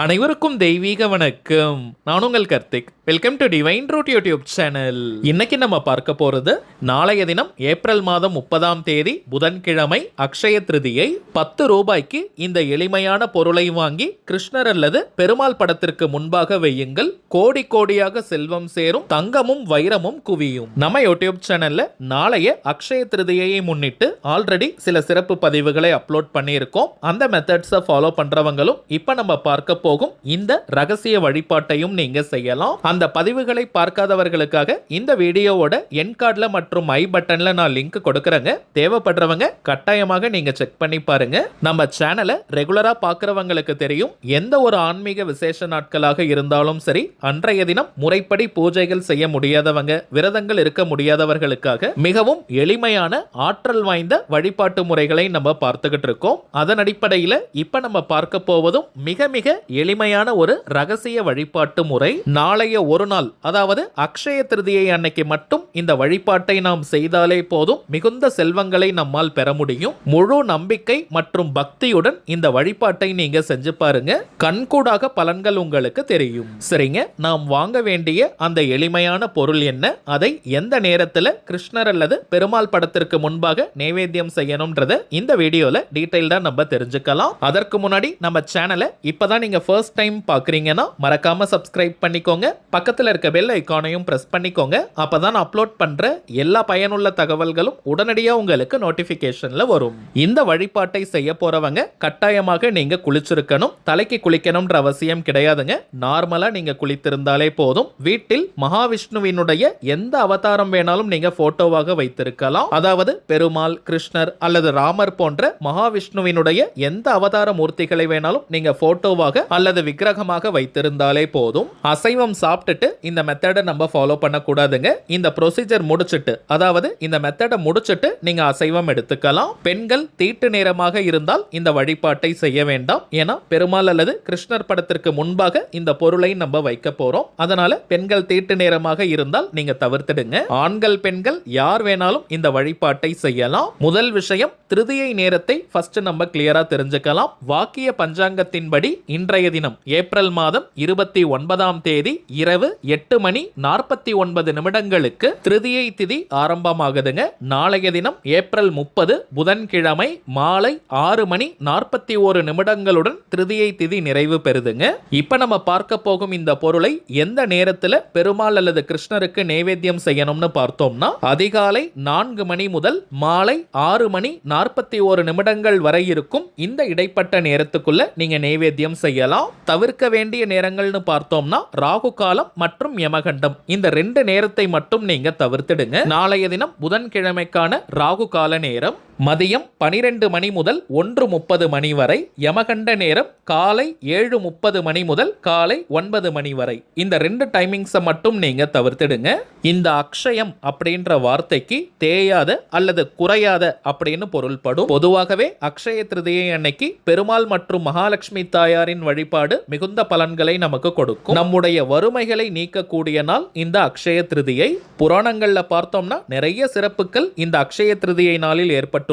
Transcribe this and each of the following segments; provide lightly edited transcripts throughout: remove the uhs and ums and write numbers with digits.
அனைவருக்கும் தெய்வீக வணக்கம். நான் உங்கள் Karthik. Welcome to Divine Root YouTube channel. இன்னைக்கு நம்ம பார்க்க போறது நாளைய தினம் ஏப்ரல் மாதம் 30ஆம் தேதி புதன்கிழமை அக்ஷய திருதியை. 10 ரூபாய்க்கு இந்த எளிமையான பொருளை வாங்கி கிருஷ்ணர் அல்லது பெருமாள் படத்திற்கு முன்பாக வையுங்கள். கோடி கோடியாக செல்வம் சேரும், தங்கமும் வைரமும் குவியும். நம்ம யூடியூப் சேனல்ல நாளைய அக்ஷய திருதியை முன்னிட்டு ஆல்ரெடி சில சிறப்பு பதிவுகளை அப்லோட் பண்ணியிருக்கோம். அந்த மெத்தட்ஸை ஃபாலோ பண்றவங்களும் இப்ப நம்ம பார்க்க போகும் இந்த ரகசிய வழிபாட்டையும் நீங்க செய்யலாம். அந்த பதிவுகளை பார்க்காதவர்களுக்காக இந்த வீடியோவோட என் கார்டுல மற்றும் ஐ பட்டன்ல நான் லிங்க் கொடுக்கறேங்க. தேவைப்படுறவங்க கட்டாயமாக நீங்க செக் பண்ணி பாருங்க. நம்ம சேனலை ரெகுலரா பார்க்கறவங்களுக்கு தெரியும், எந்த ஒரு ஆன்மீக விசேஷ நாட்களாக இருந்தாலும் சரி, அன்றைய தினம் முறைப்படி பூஜைகள் செய்ய முடியாதவங்க, விரதங்கள் இருக்க முடியாதவர்களுக்காக மிகவும் எளிமையான ஆற்றல் வாய்ந்த வழிபாட்டு முறைகளை நம்ம பார்த்துக்கிட்டு இருக்கோம். அதன் அடிப்படையில் இப்ப நம்ம பார்க்க போவதும் மிக மிக எளிமையான ஒரு ரகசிய வழிபாட்டு முறை. நாளைய ஒரு நாள், அதாவது அக்ஷய திருதியை அன்னைக்கு மட்டும் இந்த வழிபாட்டை நாம் செய்தாலே போதும், மிகுந்த செல்வங்களை நம்மால் பெற முடியும். முழு நம்பிக்கை மற்றும் பக்தியுடன் இந்த வழிபாட்டை நீங்க செஞ்சு பாருங்க. கண்கூடாக பலன்கள் உங்களுக்கு தெரியும். சரிங்க, நாம் வாங்க வேண்டிய அந்த எளிமையான பொருள் என்ன, அதை எந்த நேரத்தில் கிருஷ்ணர் அல்லது பெருமாள் படத்திற்கு முன்பாக நைவேத்தியம் செய்யணும்ன்றத இந்த வீடியோல டீடைல்டா நம்ம தெரிஞ்சுக்கலாம். அதற்கு முன்னாடி நம்ம சேனலை இப்பதான் நீங்க ஃபர்ஸ்ட் டைம் பார்க்குறீங்கன்னா மறக்காம சப்ஸ்கிரைப் பண்ணிக்கோங்க. பக்கத்தில் இருக்க பெல் ஐகானையும் பிரஸ் பண்ணிக்கோங்க. அப்பதான் அப்லோட் பண்ற எல்லா பயனுள்ள தகவல்களும் உடனடியாக உங்களுக்கு நோட்டிபிகேஷன்ல வரும். இந்த வழிபாட்டை செய்ய போறவங்க கட்டாயமாக நீங்க குளிச்சிருக்கணும். தலைக்கு குளிக்கணும்ன்ற அவசியம் கிடையாதுங்க. நார்மலா நீங்க குளித்திருந்தாலே போதும். வீட்டில் மகாவிஷ்ணுவினுடைய எந்த அவதாரம் வேணாலும் நீங்க போட்டோவாக வைத்திருக்கலாம். அதாவது பெருமாள், கிருஷ்ணர் அல்லது ராமர் போன்ற மகாவிஷ்ணுவினுடைய எந்த அவதார மூர்த்திகளை வேணாலும் நீங்க போட்டோவாக அல்லது விக்கிரகமாக வைத்திருந்தாலே போதும். அசைவம் சாப்பிட்டுட்டு இந்த மெத்தடை நம்ம ஃபாலோ பண்ணக்கூடாதுங்க. இந்த ப்ரொசீஜர் முடிச்சிட்டு, அதாவது இந்த மெத்தடை முடிச்சிட்டு நீங்க அசைவம் எடுத்துக்கலாம். பெண்கள் தீட்டு நேரமாக இருந்தால் இந்த வழிபாட்டை செய்ய வேண்டாம். ஏன்னா பெருமாள் அல்லது கிருஷ்ணர் படத்திற்கு முன்பாக இந்த பொருளை நம்ம வைக்க போறோம். அதனால பெண்கள் தீட்டு நேரமாக இருந்தால் நீங்க தவிர்த்திடுங்க. ஆண்கள் பெண்கள் யார் வேணாலும் இந்த வழிபாட்டை செய்யலாம். முதல் விஷயம், திருதியை நேரத்தை ஃபர்ஸ்ட் நம்ம கிளியரா தெரிஞ்சுக்கலாம். வாக்கிய பஞ்சாங்கத்தின்படி இன்றைய தினம் ஏப்ரல் மாதம் 29ஆம் தேதி இரவு 8:49 திருதியை திதி ஆரம்பமாகுதுங்க. நாளைய தினம் ஏப்ரல் 30 புதன்கிழமை மாலை 6:41 திருதியை திதி நிறைவு பெறுதுங்க. இப்ப நம்ம பார்க்க போகும் இந்த பொருளை எந்த நேரத்தில் பெருமாள் அல்லது கிருஷ்ணருக்கு நைவேத்தியம் செய்யணும்னு பார்த்தோம்னா, அதிகாலை 4 மணி முதல் மாலை 6:41 வரை இருக்கும் இந்த இடைப்பட்ட நேரத்துக்குள்ள நீங்க நைவேத்தியம் செய்யலாம். தவிர்க்க வேண்டிய நேரங்கள்னு பார்த்தோம்னா ராகு காலம் மற்றும் யமகண்டம், இந்த 2 நேரத்தை மட்டும் நீங்க தவிர்த்திடுங்க. நாளைய தினம் புதன்கிழமைக்கான ராகு கால நேரம் மதியம் 12 மணி முதல் 1:30 மணி வரை, யமகண்ட நேரம் காலை 7:30 மணி முதல் காலை 9 மணி வரை. இந்த 2 டைமிங்ஸை மட்டும் நீங்க தவிர்த்திடுங்க. இந்த அக்ஷயம் அப்படின்ற வார்த்தைக்கு தேயாத அல்லது குறையாத அப்படின்னு பொருள்படும். பொதுவாகவே அக்ஷய திருதியை அன்னைக்கு பெருமாள் மற்றும் மகாலட்சுமி தாயாரின் வழிபாடு மிகுந்த பலன்களை நமக்கு கொடுக்கும். நம்முடைய வறுமைகளை நீக்கக்கூடிய நாள் இந்த அக்ஷய திருதியை. புராணங்கள்ல பார்த்தோம்னா நிறைய சிறப்புகள் இந்த அக்ஷய திருதியை நாளில் ஏற்பட்டுள்ளதுங்க.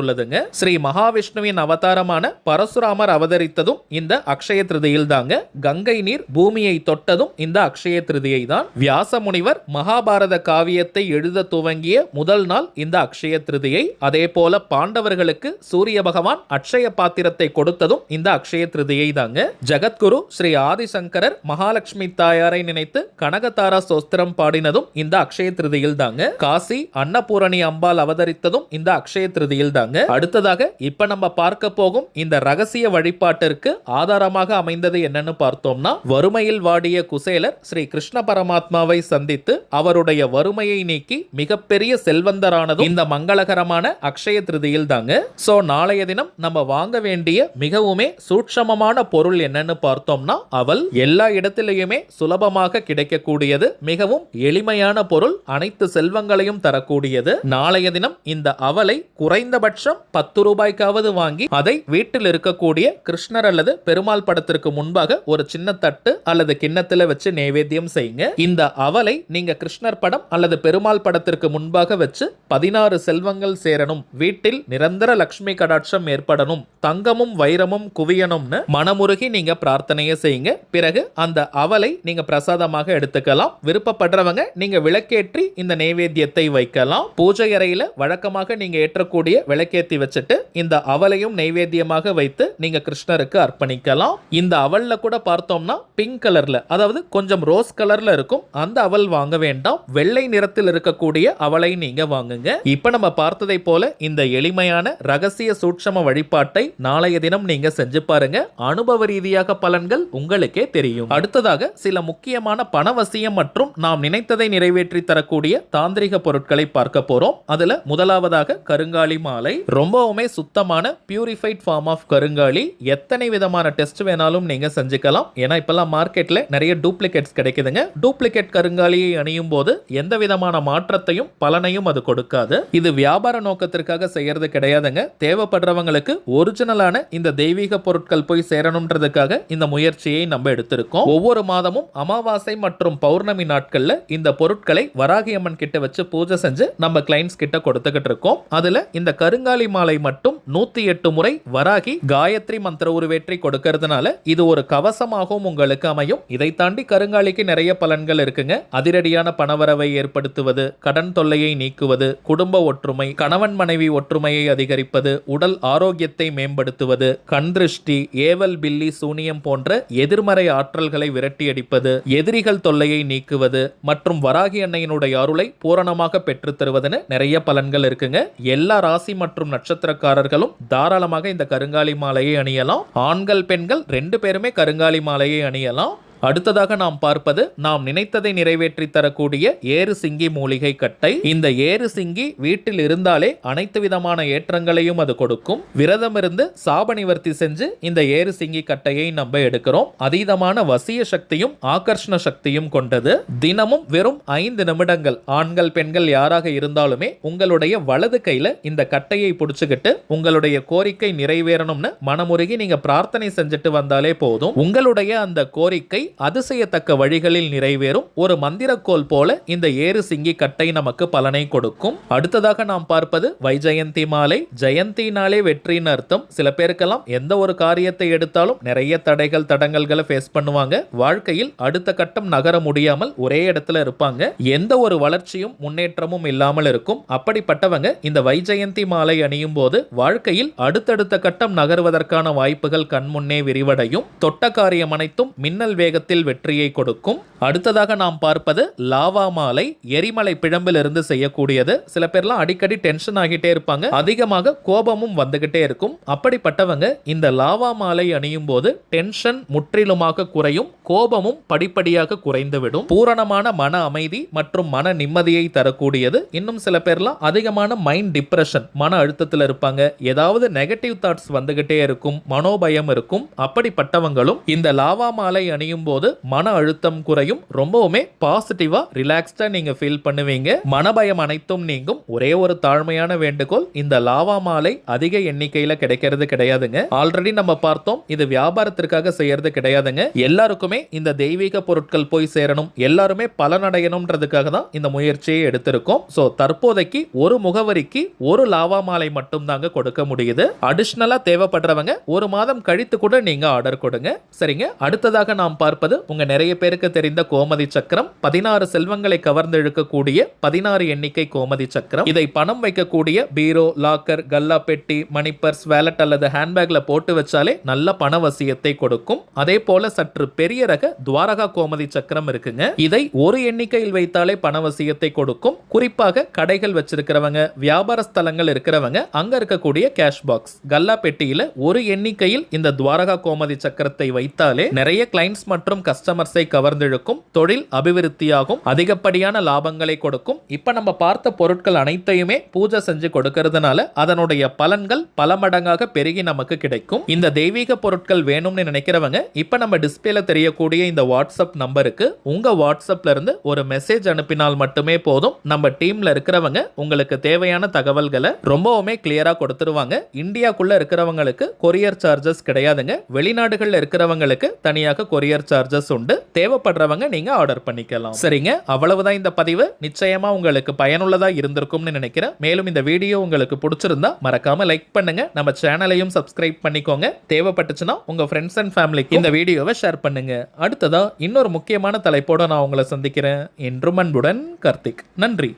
ஸ்ரீ மகாவிஷ்ணுவின் அவதாரமான பரசுராமர் அவதரித்ததும் இந்த அக்ஷய திருதியில் தாங்க. கங்கை நீர் பூமியை தொட்டதும் இந்த அக்ஷய திருதியை தான். வியாச முனிவர் மகாபாரத காவியத்தை எழுத துவங்கிய முதல் நாள் இந்த அக்ஷய திருதியை. அதே போல பாண்டவர்களுக்கு சூரிய பகவான் அக்ஷய பாத்திரத்தை கொடுத்ததும் இந்த அக்ஷய திருதியை தாங்க. ஜகத்குரு ஸ்ரீ ஆதிசங்கரர் மகாலட்சுமி தாயாரை நினைத்து கனகதாரா ஸ்தோத்திரம் பாடினதும் இந்த அக்ஷய திருதியில் தாங்க. காசி அன்னபூரணி அம்பாள் அவதரித்ததும் இந்த அக்ஷய திருதியில் தாங்க. அடுத்ததாக இப்ப நம்ம பார்க்க போகும் இந்த ரகசிய வழிபாட்டிற்கு ஆதாரமாக அமைந்தது என்னன்னு பார்த்தோம்னா, வறுமையில் வாடிய குசேலர் ஸ்ரீ கிருஷ்ண பரமாத்மாவை சந்தித்து அவருடைய வறுமையை நீக்கி மிகப்பெரிய செல்வந்தரானதும் இந்த மங்களகரமான அக்ஷய திருதியில் தாங்க. சோ நாளைய தினம் நம்ம வாங்க வேண்டிய மிகவுமே சூட்சமமான பொருள் என்னன்னு பார்த்தோம்னா அவல். எல்லா இடத்திலேயுமே சுலபமாக கிடைக்கக்கூடியது, மிகவும் எளிமையான பொருள், அனைத்து செல்வங்களையும் தரக்கூடியது. நாளைய தினம் இந்த அவலை குறைந்தபட்ச குறைந்தபட்சம் 10 ரூபாய்க்காவது வாங்கி அதை வீட்டில் இருக்கக்கூடிய கிருஷ்ணர் அல்லது பெருமாள் படத்திற்கு முன்பாக ஒரு சின்ன தட்டு அல்லது கிண்ணத்துல வச்சு நைவேத்தியம் செய்யுங்க. இந்த அவலை நீங்க கிருஷ்ணர் படம் அல்லது பெருமாள் படத்திற்கு முன்பாக வச்சு 16 செல்வங்கள் சேரணும், வீட்டில் நிரந்தர லட்சுமி கடாட்சம் ஏற்படணும், தங்கமும் வைரமும் குவியணும்னு மனமுருகி நீங்க பிரார்த்தனையை செய்யுங்க. பிறகு அந்த அவலை நீங்க பிரசாதமாக எடுத்துக்கலாம். விருப்பப்படுறவங்க நீங்க விளக்கேற்றி இந்த நைவேத்தியத்தை வைக்கலாம். பூஜை அறையில வழக்கமாக நீங்க ஏற்றக்கூடிய விளக்கேற்றி வச்சுட்டு இந்த அவலையும் நைவேத்தியமாக வைத்து நீங்க கிருஷ்ணருக்கு அர்ப்பணிக்கலாம். இந்த அவல்ல கூட பார்த்தோம்னா பிங்க் கலர்ல, அதாவது கொஞ்சம் ரோஸ் கலர்ல இருக்கும், அந்த அவல் வாங்க வேண்டாம். வெள்ளை நிறத்தில் இருக்கக்கூடிய அவலை நீங்க வாங்குங்க. இப்ப நம்ம பார்த்ததை போல இந்த எளிமையான ரகசிய சூட்சம வழிபாட்டை நாளைய தினம் நீங்க செஞ்சு பாருங்க. அனுபவ ரீதியாக பலன்கள் உங்களுக்கே தெரியும். அடுத்ததாக சில முக்கியமான பணவசியம் மற்றும் நாம் நினைத்ததை நிறைவேற்றி தரக்கூடிய தாந்திரிக பொருட்களை பார்க்க போறோம். அதுல முதலாவதாக கருங்காலி மாலை. ரொம்பவுமே சுத்தமான பியூரிஃபைட் ஃபார்ம் ஆஃப் கருங்காலி. எத்தனை விதமான டெஸ்ட் வேணாலும் நீங்க செஞ்சுக்கலாம். ஏன்னா இப்பெல்லாம் மார்க்கெட்ல நிறைய டூப்ளிகேட்ஸ் கிடைக்குதுங்க. டூப்ளிகேட் கருங்காலியை அணியும் போது எந்த விதமான மாற்றத்தையும் பலனையும் அது கொடுக்காது. இது வியாபார நோக்கத்திற்காக செய்யறது கிடையாதுங்க. தேவைப்படுறவங்களுக்கு ஒரிஜினலான இந்த தெய்வீக பொருட்கள் போய் சேரணும்ன்றதுக்காக இந்த முயற்சியை நம்ம எடுத்திருக்கோம். ஒவ்வொரு மாதமும் அமாவாசை மற்றும் பௌர்ணமி நாட்கள்ல இந்த பொருட்களை வராகி அம்மன் கிட்ட வச்சு பூஜை செஞ்சு நம்ம கிளைண்ட்ஸ் கிட்ட கொடுத்துக்கிட்டு இருக்கோம். அதுல இந்த கருங்காலி மாலை மட்டும் 108 முறை வராகி காயத்ரி மந்திர உருவேற்றி கொடுக்கிறதுனால இது ஒரு கவசமாகவும் உங்களுக்கு அமையும். இதை தாண்டி கருங்காலிக்கு நிறைய பலன்கள் இருக்குங்க. அதிரடியான பணவரவை ஏற்படுத்துவது, கடன் தொல்லையை நீக்குவது, குடும்ப ஒற்றுமை, கணவன் மனைவி ஒற்றுமையை அதிகரிப்பது, உடல் ஆரோக்கியத்தை மேம்படுத்துவது, கண் திருஷ்டி, ஏவல் பில்லி சூனியம் போன்ற எதிர்மறை ஆற்றல்களை விரட்டி அடிப்பது, எதிரிகள் தொல்லையை நீக்குவது மற்றும் வராகி அன்னையினுடைய அருளை பூரணமாக பெற்று தருவதுன்னு நிறைய பலன்கள் இருக்குங்க. எல்லா ராசி மற்றும் நட்சத்திரக்காரர்களும் தாராளமாக இந்த கருங்காலி மாலையை அணியலாம். ஆண்கள் பெண்கள் 2 பேருமே கருங்காலி மாலையை அணியலாம். அடுத்ததாக நாம் பார்ப்பது நாம் நினைத்ததை நிறைவேற்றி தரக்கூடிய ஏறு சிங்கி மூலிகை கட்டை. இந்த ஏறு சிங்கி வீட்டில் இருந்தாலே அனைத்து விதமான ஏற்றங்களையும் அது கொடுக்கும். விரதம் இருந்து சாப நிவர்த்தி செஞ்சு இந்த ஏறு சிங்கி கட்டையை நம்ம எடுக்கிறோம். அதீதமான வசிய சக்தியும் ஆகர்ஷண சக்தியும் கொண்டது. தினமும் வெறும் 5 நிமிடங்கள் ஆண்கள் பெண்கள் யாராக இருந்தாலுமே உங்களுடைய வலது கையில இந்த கட்டையை பிடிச்சுக்கிட்டு உங்களுடைய கோரிக்கை நிறைவேறணும்னு மனமுருகி நீங்க பிரார்த்தனை செஞ்சுட்டு வந்தாலே போதும். உங்களுடைய அந்த கோரிக்கை அதிசயத்தக்க வழிகளில் நிறைவேறும். ஒரு மந்திரக்கோல் போல இந்த ஏறு சிங்கி கட்டை நமக்கு பலனை கொடுக்கும். அடுத்ததாக நாம் பார்ப்பது வைஜெயந்தி மாலை. ஜெயந்தினாலே வெற்றின்னு அர்த்தம். சில பேருக்கெல்லாம் எந்த ஒரு காரியத்தை எடுத்தாலும் நிறைய தடைகள் தடங்கல்களை ஃபேஸ் பண்ணுவாங்க. வாழ்க்கையில் அடுத்த கட்டம் நகர முடியாமல் ஒரே இடத்துல இருப்பாங்க. எந்த ஒரு வளர்ச்சியும் முன்னேற்றமும் இல்லாமல் இருக்கும். அப்படிப்பட்டவங்க இந்த வைஜெயந்தி மாலை அணியும் போது வாழ்க்கையில் அடுத்தடுத்த கட்டம் நகர்வதற்கான வாய்ப்புகள் கண்முன்னே விரிவடையும். தொட்ட காரியம் அனைத்தும் மின்னல் வேக வெற்றியை கொடுக்கும். அடுத்ததாக நாம் பார்ப்பது லாவா மாலை. எரிமலை பிழம்பில் இருந்து செய்யக்கூடியது. சில பேர்லாம் அடிக்கடி டென்ஷன் ஆகிட்டே இருப்பாங்க. அதிகமாக கோபமும் வந்துகிட்டே இருக்கும். அப்படிப்பட்டவங்க இந்த லாவா மாலை அணியும் போது டென்ஷன் முற்றிலுமாக குறையும். கோபமும் படிப்படியாக குறைந்துவிடும். பூரணமான மன அமைதி மற்றும் மன நிம்மதியை தரக்கூடியது. இன்னும் சில பேர்லாம் அதிகமான மைண்ட் டிப்ரெஷன், மன அழுத்தத்தில் இருப்பாங்க. ஏதாவது நெகட்டிவ் தாட்ஸ் வந்துகிட்டே இருக்கும். மனோபயம் இருக்கும். அப்படிப்பட்டவங்களும் இந்த லாவா மாலை அணியும் போது மன அழுத்தம் குறையும். ரொம்பவுமே பாசிட்டிவா ரிலாக்ஸ்டா நீங்க ஃபீல் பண்ணுவீங்க. மனபயம் அனைத்தும் நீங்கும். ஒரே ஒரு தாழ்மையான வேண்டுகோள், இந்த லாவா மாலை அதிக எண்ணிக்கையில கிடைக்கிறது கிடையாதுங்க. ஆல்ரெடி நம்ம பார்த்தோம், இது வியாபாரத்திற்காக செய்யறது கிடையாதுங்க. எல்லாருக்குமே இந்த தெய்வீக பொருட்கள் போய் சேரணும், எல்லாருமே பலனடையணும்ன்றதுக்காக தான் இந்த முயற்சியை எடுத்திருக்கோம். சோ தற்போதைக்கு ஒரு முகவரிக்கு ஒரு லாவா மாலை மட்டும் தாங்க கொடுக்க முடியுது. அடிஷனலா தேவைப்படுறவங்க ஒரு மாதம் கழித்து கூட நீங்க ஆர்டர் கொடுங்க. சரிங்க. அடுத்ததாக நாம் பார்ப்பது உங்க நிறைய பேருக்கு தெரிந்த கோமதி சக்கரம். 16 செல்வங்களை கவர்ந்து இழுக்கக்கூடிய 16 எண்ணிக்கை கோமதி சக்கரம். இதை பணம் வைக்கக்கூடிய பீரோ, லாக்கர், கல்லா பெட்டி, மணி பர்ஸ், வேலட் அல்லது ஹேண்ட்பேக்ல போட்டு வச்சாலே நல்ல பணவசியத்தை கொடுக்கும். அதே போல சற்று பெரிய ரக துவாரகா கோமதி சக்கரம் இருக்குங்க. இதை ஒரு எண்ணிக்கையில் வைத்தாலே பணவசியத்தை கொடுக்கும். குறிப்பாக கடைகள் வச்சிருக்கிறவங்க, வியாபார ஸ்தலங்கள் இருக்கிறவங்க அங்க இருக்கக்கூடிய கேஷ் பாக்ஸ், கல்லா பெட்டியில ஒரு எண்ணிக்கையில் இந்த துவாரகா கோமதி சக்கரத்தை வைத்தாலே நிறைய கிளைண்ட்ஸ் மற்றும் மற்றும் கஸ்டமர்ஸை கவர்ந்திழுக்கும், தொழில் அபிவிருத்தியாகும், அதிகப்படியான லாபங்களை கொடுக்கும். இப்ப நம்ம பார்த்த பொருட்கள் அனைத்தையுமே பூஜை செஞ்சு கொடுக்கறதுனால அதனுடைய பலன்கள் பல மடங்காக பெருகி நமக்கு கிடைக்கும். இந்த தெய்வீக பொருட்கள் வேணும்னு நினைக்கிறவங்க இப்ப நம்ம டிஸ்பிளேல தெரியக்கூடிய இந்த வாட்ஸ்அப் நம்பருக்கு உங்க வாட்ஸ்அப்ல இருந்து ஒரு மெசேஜ் அனுப்பினால் மட்டுமே போதும். நம்ம டீம்ல இருக்கிறவங்க உங்களுக்கு தேவையான தகவல்களை ரொம்பவுமே கிளியரா கொடுத்துருவாங்க. இந்தியாக்குள்ள இருக்கிறவங்களுக்கு கொரியர் சார்ஜஸ் கிடையாதுங்க. வெளிநாடுகள்ல இருக்கிறவங்களுக்கு தனியாக கொரியர் சார்ஜஸ் உண்டு. தேவைப்படுறவங்க நீங்க ஆர்டர் பண்ணிக்கலாம். சரிங்க, அவ்வளவுதான் இந்த பதிவு. நிச்சயமா உங்களுக்கு பயனுள்ளதா இருந்திருக்கும்னு நினைக்கிறேன். மேலும் இந்த வீடியோ உங்களுக்கு பிடிச்சிருந்தா மறக்காம லைக் பண்ணுங்க. நம்ம சேனலையும் சப்ஸ்கிரைப் பண்ணிக்கோங்க. தேவைப்பட்டுச்சுன்னா உங்க ஃப்ரெண்ட்ஸ் அண்ட் ஃபேமிலிக்கு இந்த வீடியோவை ஷேர் பண்ணுங்க. அடுத்ததா இன்னொரு முக்கியமான தலைப்போட நான் உங்களை சந்திக்கிறேன். என்றும் அன்புடன் கார்த்திக். நன்றி.